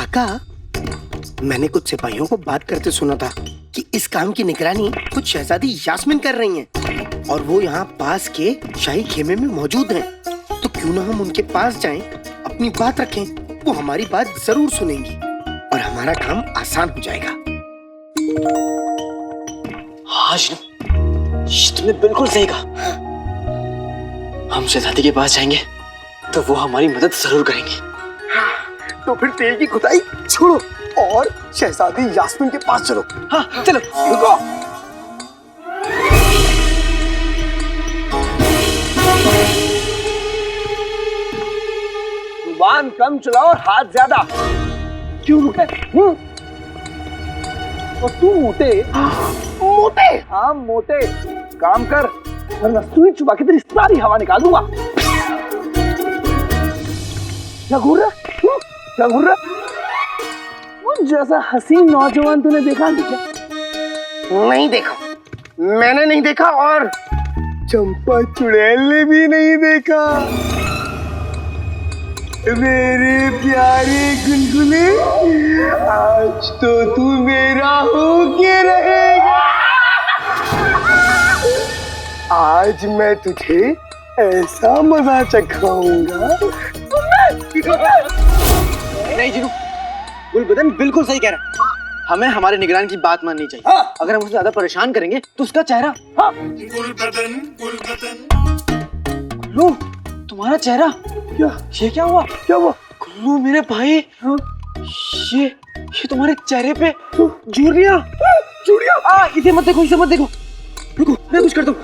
आका, मैंने कुछ सिपाहियों को बात करते सुना था कि इस काम की निगरानी कुछ शहजादी यास्मीन कर रही हैं और वो यहाँ पास के शाही खेमे में मौजूद हैं। तो क्यों ना हम उनके पास जाएं, अपनी बात रखें, वो हमारी बात जरूर सुनेंगी और हमारा काम आसान हो जाएगा। हाँ तुमने बिल्कुल सही कहा। हम शहजादी के पास जाएंगे तो वो हमारी मदद जरूर करेंगे। तो फिर तेल की खुदाई छोड़ो और शहजादी यास्मीन के पास चलो। हाँ चलो। रुको। जुबान कम चलाओ और हाथ ज्यादा। क्यों मोटे? और तू मोटे? मोटे? हाँ मोटे। काम कर वरना सुई चुबा के तेरी सारी हवा निकाल दूंगा। क्या घूर रहा? क्या घूर रहा? वो जैसा हसीन नौजवान तूने देखा नहीं क्या? नहीं देखा, मैंने नहीं देखा और चंपा चुड़ैल ने भी नहीं देखा। मेरे प्यारे गुलगुले, आज तो तू मेरा होके रहेगा। आज मैं तुझे ऐसा मजा चखाऊंगा। नहीं जिनू, गुलबदन बिल्कुल सही कह रहा है। हमें हमारे निगरान की बात माननी चाहिए। हाँ। अगर हम उसे ज्यादा परेशान करेंगे तो उसका चेहरा। हाँ। गुल्लू, तुम्हारा चेहरा। क्या? ये क्या हुआ? क्या हुआ? गुल्लू मेरे भाई। हाँ? ये तुम्हारे चेहरे पे झुर्रियां। झुर्रियां? इसे मत देखो, इसे मत देखो। रुको, मैं कुछ करता हूँ।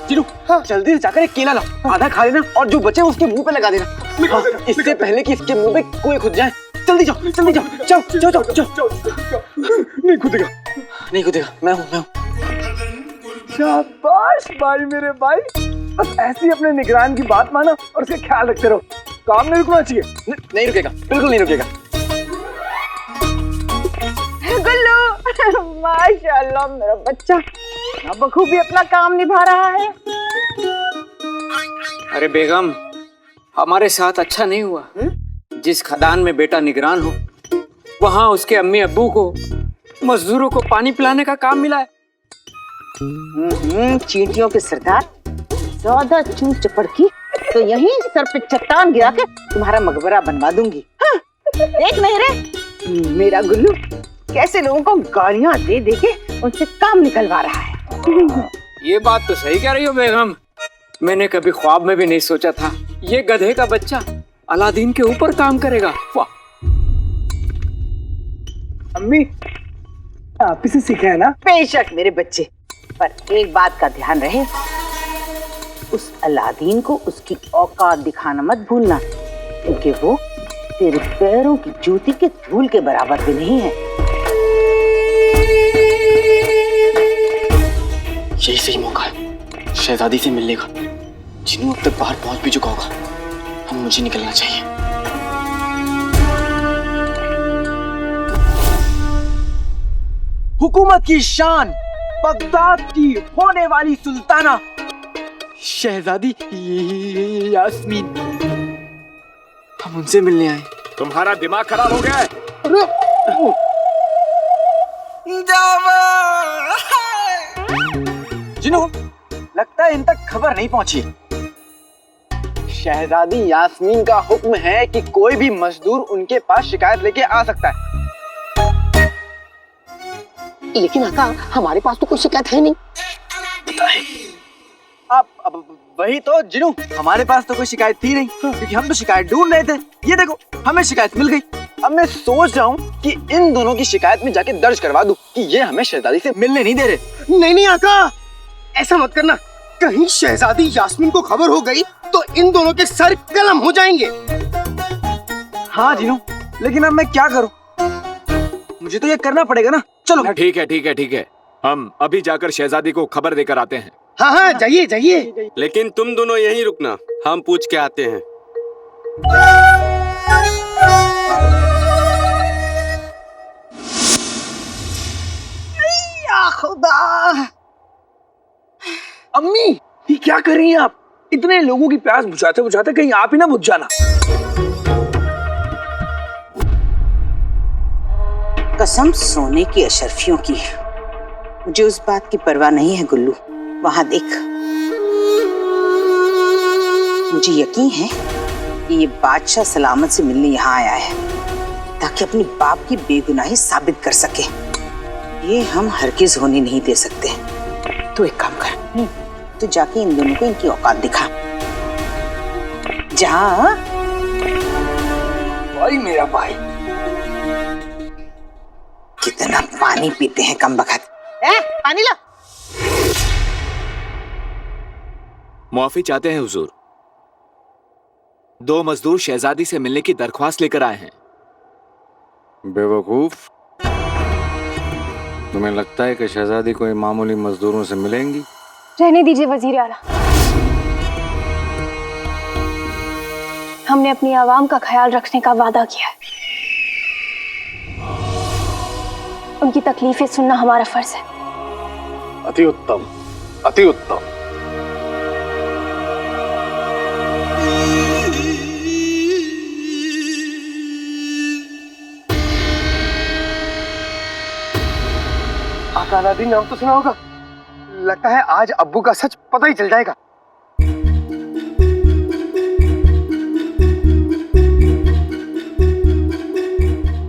जीनू, हाँ। जल्दी से जाकर एक केला लाओ। हाँ। आधा खा लेना और जो बचे उसके मुंह पे लगा देना। हाँ, इससे पहले कि इसके मुंह पे कोई खुद जाए। जल्दी जाओ, जल्दी जाओ, जाओ, जाओ, जाओ, जाओ। नहीं खुदेगा, नहीं खुदेगा। मैं हूँ। शाबाश भाई मेरे भाई। बस ऐसे ही अपने निगरान की बात मानो और उसका ख्याल रखते रहो। काम नहीं रुकना चाहिए। नहीं रुकेगा, बिल्कुल नहीं रुकेगा। गुल्लू, माशाल्लाह मेरा बच्चा बखूबी अपना काम निभा रहा है। अरे बेगम, हमारे साथ अच्छा नहीं हुआ। जिस खदान में बेटा निगरान हो वहां उसके अम्मी अब्बू को मजदूरों को पानी पिलाने का काम मिला है। चींटियों के सरदार, ज्यादा चूर चपड़ की तो यहीं सर पे चट्टान गिरा के तुम्हारा मकबरा बनवा दूंगी। हाँ, देख नहीं रे मेरा गुल्लू कैसे लोगों को गालियां दे दे के उनसे काम निकलवा रहा है। ये बात तो सही कह रही हो बेगम। मैंने कभी ख्वाब में भी नहीं सोचा था ये गधे का बच्चा अलादीन के ऊपर काम करेगा। वाह। अम्मी, आप इसे सीखा है ना? बेशक मेरे बच्चे, पर एक बात का ध्यान रहे, उस अलादीन को उसकी औकात दिखाना मत भूलना, क्योंकि वो तेरे पैरों की जूती के धूल के बराबर भी नहीं है। यही सही मौका है शहजादी से मिलने का। जिनू अब तक बाहर पहुंच भी चुका होगा। हम मुझे निकलना चाहिए। हुकूमत की शान, बगदाद की होने वाली सुल्ताना शहजादी यास्मीन। हम उनसे मिलने आए। तुम्हारा दिमाग खराब हो गया है? जिनू, लगता है इन तक खबर नहीं पहुंची। शहजादी यास्मीन का हुक्म है कि कोई भी मजदूर उनके पास शिकायत लेके आ सकता है। लेकिन आका, हमारे पास तो कोई शिकायत है नहीं। अब वही तो जिनू, हमारे पास तो कोई शिकायत थी नहीं, क्योंकि हम तो शिकायत ढूंढ रहे थे। ये देखो, हमें शिकायत मिल गई। अब मैं सोच रहा हूँ कि इन दोनों की शिकायत में जाके दर्ज करवा दूं कि ये हमें शहजादी से मिलने नहीं दे रहे। नहीं आका, ऐसा मत करना। कहीं शहजादी यास्मीन को खबर हो गई तो इन दोनों के सर कलम हो जाएंगे। हाँ जिनू, लेकिन अब मैं क्या करूं? मुझे तो ये करना पड़ेगा ना। चलो। ठीक है। हम अभी जाकर शहजादी को खबर देकर आते हैं। हाँ, जाइए। लेकिन तुम दोनों यहीं रुकना, हम पूछ के आते हैं। या खुदा! अम्मी, ये क्या कर रही हैं आप? इतने लोगों की प्यास बुझाते बुझाते कहीं आप ही ना बुझ जाना। कसम सोने की अशरफियों की, मुझे उस बात की परवाह नहीं है गुल्लू। वहां देख, मुझे यकीन है कि ये बादशाह सलामत से मिलने यहाँ आया है ताकि अपनी बाप की बेगुनाही साबित कर सके। ये हम हरगिज होने नहीं दे सकते। तो एक काम कर, तू जाके इन दोनों को इनकी औकात दिखा। जा। भाई मेरा भाई, कितना पानी पीते हैं कम बखत। पानी ला। माफी चाहते हैं हुजूर। 2 मजदूर शहजादी से मिलने की दरख्वास्त लेकर आए हैं। बेवकूफ, तुम्हें लगता है कि शहजादी कोई मामूली मजदूरों से मिलेंगी? रहने दीजिए वजीर आला। हमने अपनी आवाम का ख्याल रखने का वादा किया है। उनकी तकलीफें सुनना हमारा फर्ज है। अति उत्तम, अति उत्तम। आका अलादीन नाम तो सुना होगा। लगता है आज अब्बू का सच पता ही चल जाएगा।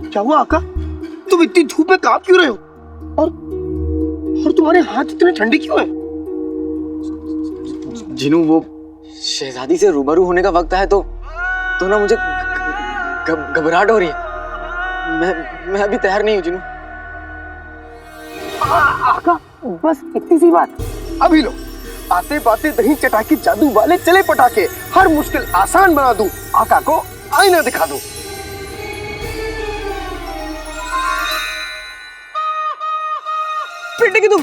क्या हुआ आका? तुम इतनी धूप में कांप क्यों रहे हो? और तुम्हारे हाथ इतने ठंडे क्यों हैं? जिनू, वो शहजादी से रूबरू होने का वक्त है तो ना मुझे घबराहट हो रही है। मैं अभी तैयार नहीं हूँ जिनू। आका बस इतनी सी बात। अभी लो, आते बाते दही चटाके जादू वाले चले पटाके, हर मुश्किल आसान बना दूं, आका को आईना दिखा दूं। बेटे की तुम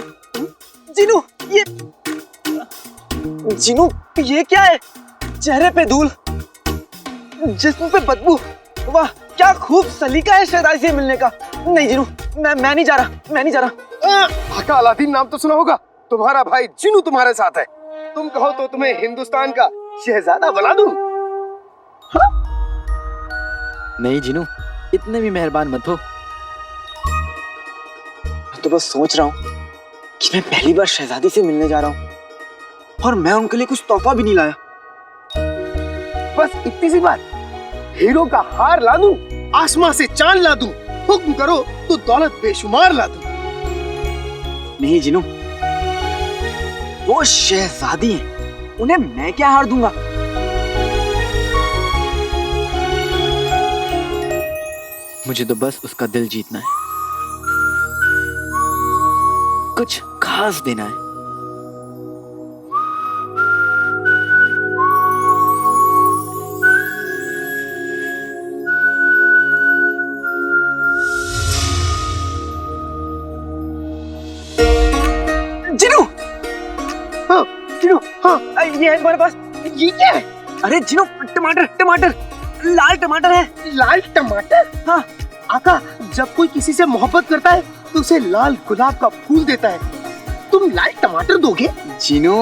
जिनू, ये क्या है? चेहरे पे धूल, जिस्म पे बदबू। वाह, क्या खूब सलीका है शहजादी से मिलने का। नहीं जिनू, मैं नहीं जा रहा। आका अलादीन नाम तो सुना होगा। तुम्हारा भाई जिनू तुम्हारे साथ है। तुम कहो तो तुम्हें हिंदुस्तान का शहजादा बना दूं। नहीं जिनू, इतने भी मेहरबान मत हो। मैं तो बस सोच रहा हूँ कि मैं पहली बार शहजादी से मिलने जा रहा हूँ और मैं उनके लिए कुछ तोहफा भी नहीं लाया। बस इतनी सी बात। हीरो का हार ला दूं, आसमां से चांद ला दूं, हुक्म करो तो दौलत बेशुमार ला दूं। नहीं जिनू, वो शहजादी हैं, उन्हें मैं क्या हार दूंगा? मुझे तो बस उसका दिल जीतना है, कुछ खास देना है। जिनू, हाँ जिनू, हाँ ये है तुम्हारे पास। ये क्या है? अरे जिनू, टमाटर, लाल टमाटर है। लाल टमाटर? हाँ। आका, जब कोई किसी से मोहब्बत करता है तो उसे लाल गुलाब का फूल देता है। तुम लाल टमाटर दोगे? जिनू,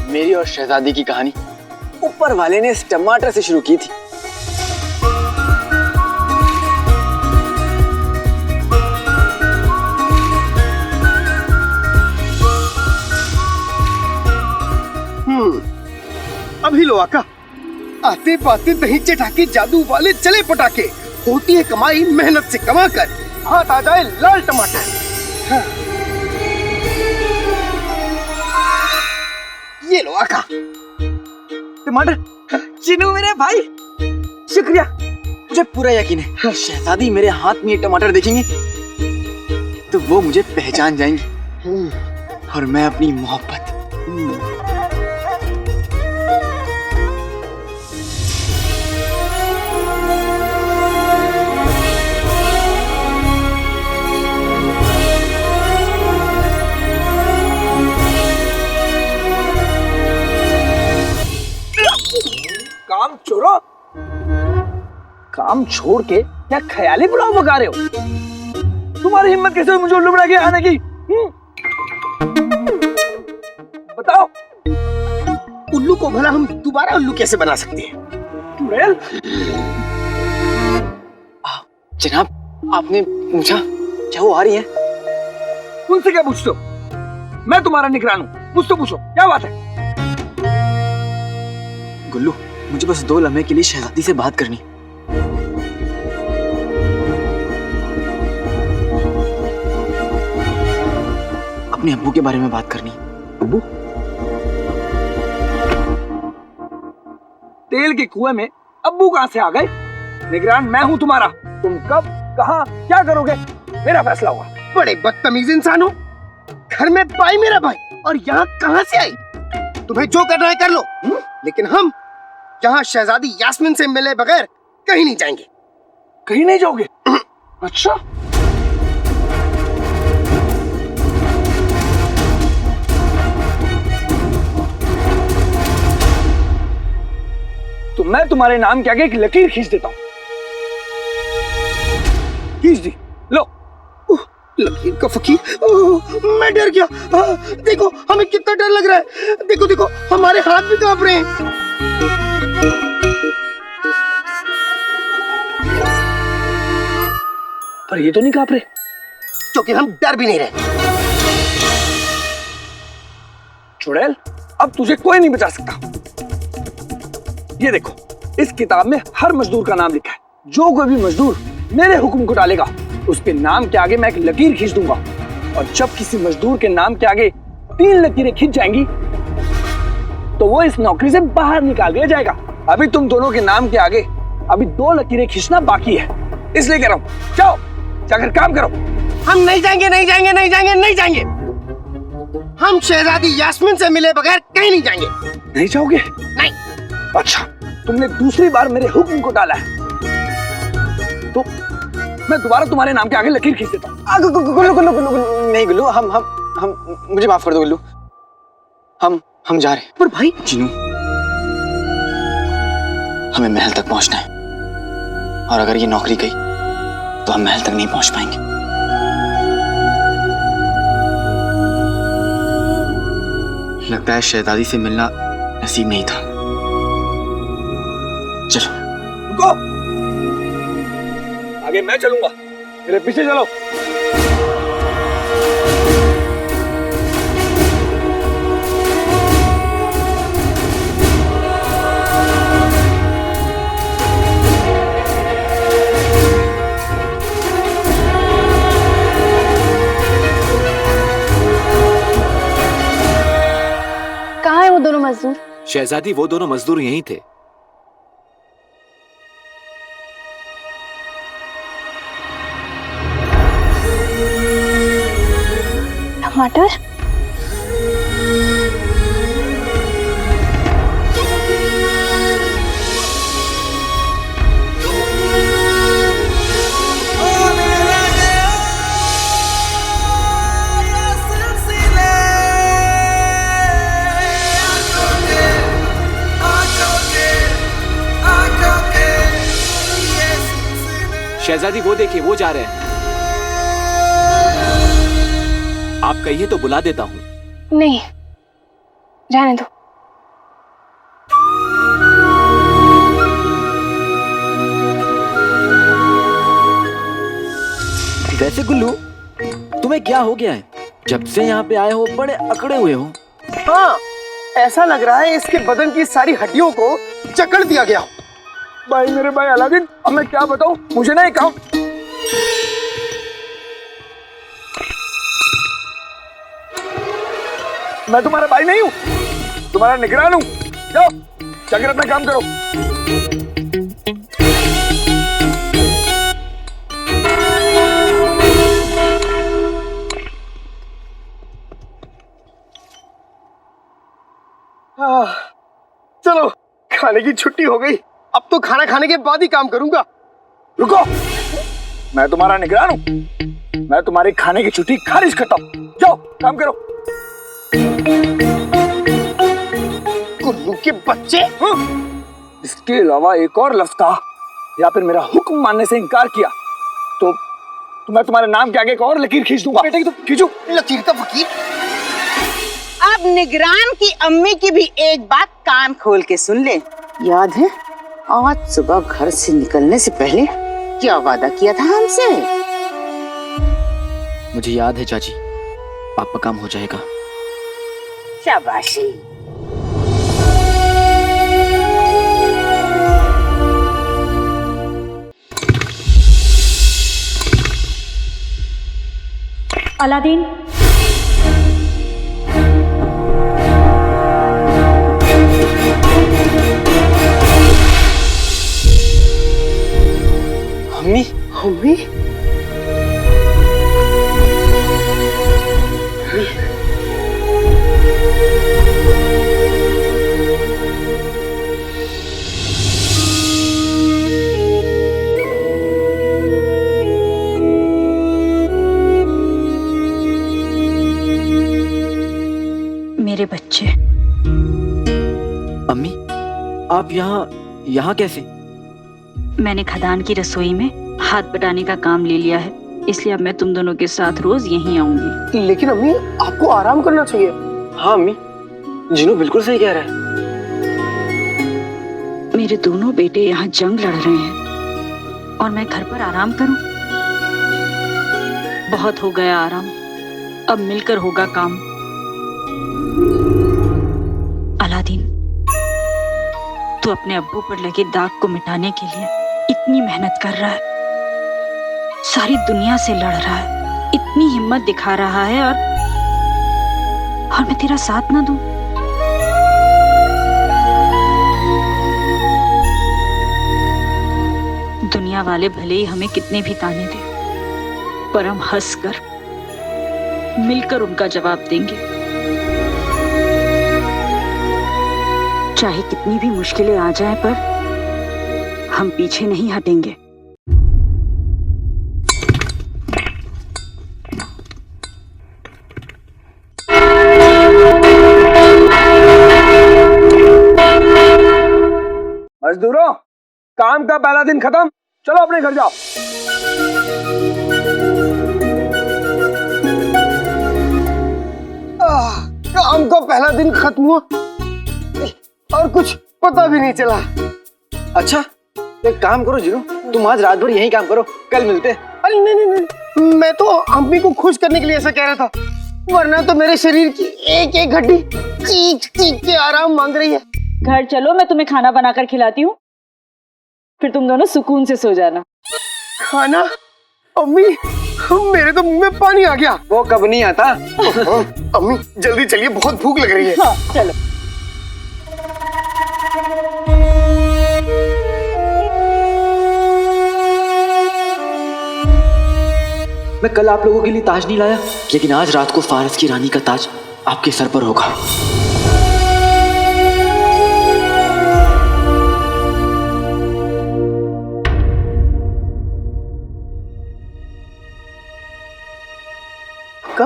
मेरी और शहजादी की कहानी ऊपर वाले ने इस टमाटर से शुरू की थी। अभी लो आका। आते पाते दही चटाके जादू वाले चले पटाके, होती है कमाई मेहनत से कमा कर, हाथ आ जाए लाल टमाटर। हाँ। ये लो आका। टमाटर। जिनू मेरे भाई, शुक्रिया। मुझे पूरा यकीन है शहजादी मेरे हाथ में ये टमाटर देखेंगी तो वो मुझे पहचान जाएंगी और मैं अपनी मोहब्बत। काम छोड़ के क्या ख्याली पुलाव पका रहे हो? तुम्हारी हिम्मत कैसे हुई मुझे उल्लू बना के आने की? बताओ। उल्लू को भला हम दोबारा उल्लू कैसे बना सकते हैं? चुड़ैल, जनाब आपने पूछा क्या वो आ रही है? उनसे क्या पूछते हो? मैं तुम्हारा निगरान हूँ, मुझसे पूछो क्या बात है? गुल्लू मुझे बस 2 लम्हे के लिए शहजादी से बात करनी। अपने अब्बू के बारे में बात करनी। अब्बू? तेल के कुएं में अब्बू कहां से आ गए? निगरान मैं हूं तुम्हारा। तुम कब कहां क्या करोगे मेरा फैसला होगा। बड़े बदतमीज इंसान हो। घर में भाई मेरा भाई और यहाँ कहाँ से आई? तुम्हें जो करना है कर लो, लेकिन हम यहाँ शहजादी यास्मीन से मिले बगैर कहीं नहीं जाएंगे। कहीं नहीं जाओगे? अच्छा तो मैं तुम्हारे नाम के आगे एक लकीर खींच देता हूं। खींच दी, लो। लकीर का फकीर, मैं डर गया। देखो हमें कितना डर लग रहा है। देखो देखो हमारे हाथ भी कांप रहे हैं। पर ये तो नहीं कांप रहे, क्योंकि हम डर भी नहीं रहे। चुड़ैल अब तुझे कोई नहीं बचा सकता। ये देखो इस किताब में हर मजदूर का नाम लिखा है। जो कोई भी मजदूर मेरे हुक्म को टालेगा उसके नाम के आगे मैं एक लकीर खींच दूंगा, और जब किसी मजदूर के नाम के आगे 3 लकीरें खींच जाएंगी तो वो इस नौकरी से बाहर निकाल दिया जाएगा। अभी तुम दोनों के नाम के आगे अभी 2 लकीरें खींचना बाकी है, इसलिए कह रहा हूं जाओ जाकर काम करो। हम नहीं जाएंगे, नहीं जाएंगे, नहीं जाएंगे, नहीं जाएंगे। हम शहजादी यास्मीन से मिले बगैर कहीं नहीं जाएंगे। नहीं जाओगे? नहीं। अच्छा तुमने दूसरी बार मेरे हुक्म को टाला है तो मैं दोबारा तुम्हारे नाम के आगे लकीर खींच देता हूँ। गुल्लू गुल्लू गुल्लू गुल्लू नहीं गुल्लू, हम मुझे माफ कर दो गुल्लू। हम जा रहे हैं। पर भाई जिनू हमें महल तक पहुंचना है, और अगर ये नौकरी गई तो हम महल तक नहीं पहुंच पाएंगे। लगता है शहजादी से मिलना नसीब नहीं था। चलो रुको, आगे मैं चलूंगा, मेरे पीछे चलो। कहाँ है वो दोनों मजदूर? शहजादी वो दोनों मजदूर यहीं थे। टमाटर? शहजादी वो देखिए, वो जा रहे हैं। आप कहिए तो बुला देता हूं। नहीं, रहने दो। वैसे गुल्लू तुम्हें क्या हो गया है? जब से यहाँ पे आए हो बड़े अकड़े हुए हो। हाँ, ऐसा लग रहा है इसके बदन की सारी हड्डियों को जकड़ दिया गया। भाई मेरे भाई अलादीन, अब मैं क्या बताऊं, मुझे नहीं कहा। मैं तुम्हारा भाई नहीं हूं, तुम्हारा निगरान हूं। जाओ जाकर अपना काम करो। चलो खाने की छुट्टी हो गई, अब तो खाना खाने के बाद ही काम करूंगा। रुको, मैं तुम्हारा निगरान हूं, मैं तुम्हारी खाने की छुट्टी खारिज करता हूं। जाओ काम करो। कुल्लू के बच्चे। इसके अलावा एक और लफ्ज था या फिर मेरा हुक्म मानने से इनकार किया तो मैं तुम्हारे नाम के आगे एक और लकीर खींच दूंगा। बेटे की तो खींचो। लकीर का फकीर। अब निगरान की अम्मी की भी एक बात कान खोल के सुन ले। याद है आज सुबह घर से निकलने से पहले क्या वादा किया था हमसे? मुझे याद है चाची, पापा काम हो जाएगा। शाबाशी। अलादीन, अम्मी, अम्मी मेरे बच्चे। अम्मी आप यहाँ कैसे? मैंने खदान की रसोई में हाथ बटाने का काम ले लिया है, इसलिए अब मैं तुम दोनों के साथ रोज यहीं आऊंगी। लेकिन अम्मी आपको आराम करना चाहिए। हाँ अम्मी, जिनू बिल्कुल सही कह रहा है। मेरे दोनों बेटे यहाँ जंग लड़ रहे हैं और मैं घर पर आराम करूं? बहुत हो गया आराम, अब मिलकर होगा काम। अलादीन, तू अपने अब्बू पर लगे दाग को मिटाने के लिए इतनी मेहनत कर रहा है, सारी दुनिया से लड़ रहा है, इतनी हिम्मत दिखा रहा है, और मैं तेरा साथ ना दूं? दुनिया वाले भले ही हमें कितने भी ताने दें, पर हम हंसकर मिलकर उनका जवाब देंगे। चाहे कितनी भी मुश्किलें आ जाएं, पर हम पीछे नहीं हटेंगे। मजदूरों, काम का पहला दिन खत्म, चलो अपने घर जाओ। काम का पहला दिन खत्म हुआ और कुछ पता भी नहीं चला। अच्छा तो एक काम करो जिनू, तुम आज रात भर यही काम करो, कल मिलते हैं। अरे नहीं नहीं नहीं, मैं तो अम्मी को खुश करने के लिए ऐसा कह रहा था, वरना तो मेरे शरीर की एक एक हड्डी चीख चीख के आराम मांग रही है। घर चलो, मैं तुम्हें खाना बनाकर खिलाती हूँ, फिर तुम दोनों सुकून से सो जाना। खाना? अम्मी मेरे तो मुंह में पानी आ गया। वो कब नहीं आता। अम्मी जल्दी चलिए, बहुत भूख लग रही है। हाँ चलो। मैं कल आप लोगों के लिए ताज नहीं लाया, लेकिन आज रात को फारस की रानी का ताज आपके सर पर होगा। आका?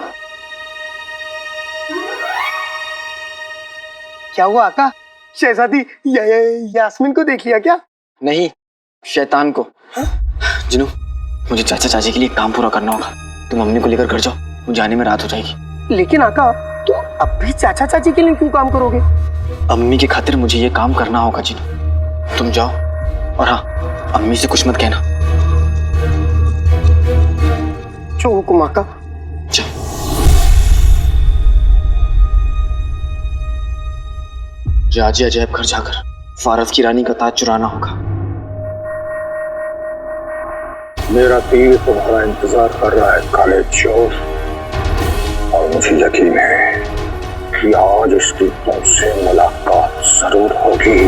क्या हुआ आका? शहजादी यास्मीन को देख लिया क्या? नहीं, शैतान को। जिनू, मुझे चाचा चाची के लिए काम पूरा करना होगा, तुम मम्मी को लेकर घर जाओ, मुझे आने में रात हो जाएगी। लेकिन आका, तो अब भी चाचा चाची के लिए क्यों काम करोगे? अम्मी की खातिर मुझे ये काम करना होगा जिनू, तुम जाओ, और हाँ अम्मी से कुछ मत कहना। जो हुकुम आका। जाजी अजैब घर जाकर फारस की रानी का ताज चुराना होगा। मेरा तीर तुम्हारा इंतजार कर रहा है काले चोर, और मुझे यकीन है कि आज इसकी तुमसे मुलाकात जरूर होगी।